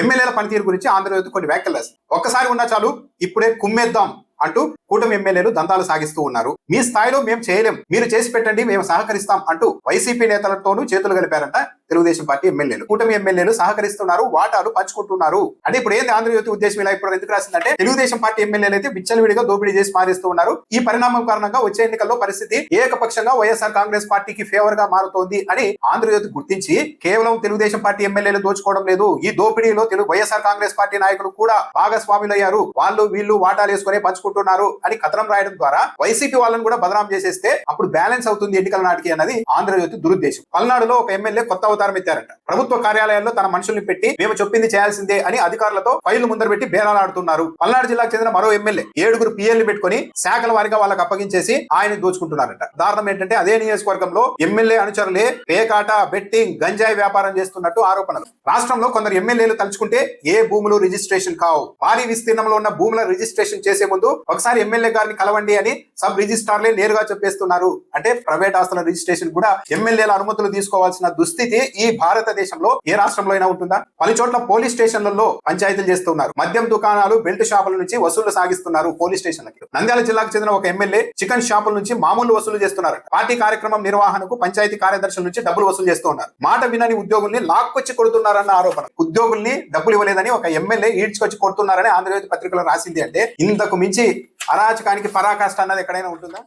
ఎమ్మెల్యేల పనితీరు గురించి ఆంధ్రజ్యోతి కొన్ని వ్యాఖ్యలు రాసింది. ఒక్కసారి ఉన్నా చాలు ఇప్పుడే కుమ్మేద్దాం అంటూ కూటమి ఎమ్మెల్యేలు దందాలు సాగిస్తూ ఉన్నారు. మీ స్థాయిలో మేము చేయలేం, మీరు చేసి పెట్టండి, మేము సహకరిస్తాం అంటూ వైసీపీ నేతలతోనూ చేతులు కలిపారంట తెలుగుదేశం పార్టీ ఎమ్మెల్యేలు. కూటమి ఎమ్మెల్యేలు సహకరిస్తున్నారు, వాటాలు పంచుకుంటున్నారు. అంటే ఇప్పుడు ఏంది ఆంధ్రజ్యోతి ఉద్దేశం ఇలా ఇప్పుడు ఎందుకు రాసిందంటే, తెలుగుదేశం పార్టీ ఎమ్మెల్యేలు అయితే విచ్చలవిడిగా దోపిడీ చేసి మారిస్తూ ఉన్నారు. ఈ పరిణామం కారణంగా వచ్చే ఎన్నికల్లో పరిస్థితి ఏకపక్షంగా వైఎస్ఆర్ కాంగ్రెస్ పార్టీకి ఫేవర్ గా మారుతోంది అని ఆంధ్రజ్యోతి గుర్తించి, కేవలం తెలుగుదేశం పార్టీ ఎమ్మెల్యేలు దోచుకోవడం లేదు, ఈ దోపిడీలో వైఎస్ఆర్ కాంగ్రెస్ పార్టీ నాయకులు కూడా భాగస్వాములయ్యారు, వాళ్ళు వీళ్ళు వాటాలు వేసుకునే పంచుకుంటున్నారు అని కథనం రాయడం ద్వారా వైసీపీ వాళ్ళని కూడా బదనాం చేసేస్తే అప్పుడు బ్యాలెన్స్ అవుతుంది ఎన్నికల నాటికి అన్నది ఆంధ్రజ్యోతి దురుద్దేశం. పల్నాడులో ఒక ఎమ్మెల్యే కొత్త అవతారం ఎత్తారంట. ప్రభుత్వ కార్యాలయాల్లో తన మనుషుల్ని పెట్టి మేము చెప్పింది చేయాల్సిందే అని అధికారులతో ఫైళ్లు ముందర పెట్టి బేరాలాడుతున్నారు. పల్నాడు జిల్లాకు చెందిన మరో ఎమ్మెల్యే 7 పిఎల్ని పెట్టుకుని శాఖల వారిగా వాళ్ళకి అప్పగించేసి ఆయన దోచుకుంటున్నారంట. దారుణం ఏంటంటే అదే నియోజకవర్గంలో ఎమ్మెల్యే అనుచరులే పేకాట, బెట్టింగ్, గంజాయి వ్యాపారం చేస్తున్నట్టు ఆరోపణలు. రాష్ట్రంలో కొందరు ఎమ్మెల్యేలు తలుచుకుంటే ఏ భూములు రిజిస్ట్రేషన్ కావు. భారీ విస్తీర్ణంలో ఉన్న భూముల రిజిస్ట్రేషన్ చేసే ముందు ఒకసారి ఎమ్మెల్యే గారిని కలవండి అని సబ్ రిజిస్ట్రార్లే నేరుగా చెప్పేస్తున్నారు. అంటే ప్రైవేట్ ఆస్తుల రిజిస్ట్రేషన్ కూడా ఎమ్మెల్యేల అనుమతులు తీసుకోవాల్సిన దుస్థితి ఈ భారతదేశంలో ఏ రాష్ట్రంలో అయినా ఉంటుందా? పలు చోట్ల పోలీస్ స్టేషన్లలో పంచాయతీలు చేస్తున్నారు. మద్యం దుకాణాలు, బెల్ట్ షాపుల నుంచి వసూళ్లు సాగిస్తున్నారు పోలీస్ స్టేషన్లకి. నంద్యాల జిల్లాకు చెందిన ఒక ఎమ్మెల్యే చికెన్ షాపుల నుంచి మామూలు వసూలు చేస్తున్నారు. పార్టీ కార్యక్రమం నిర్వహణకు పంచాయతీ కార్యదర్శుల నుంచి డబ్బులు వసూలు చేస్తున్నారు. మాట వినని ఉద్యోగుల్ని లాక్కొచ్చి కొడుతున్నారన్న ఆరోపణ. ఉద్యోగుల్ని డబ్బులు ఇవ్వలేదని ఒక ఎమ్మెల్యే ఈడ్చుకొచ్చి కొడుతున్నారని ఆంధ్రజ్యోతి పత్రికలో రాసింది. అంటే ఇంతకు మించి అరాచకానికి పరాకాష్ట అన్నది ఎక్కడైనా ఉంటుందా?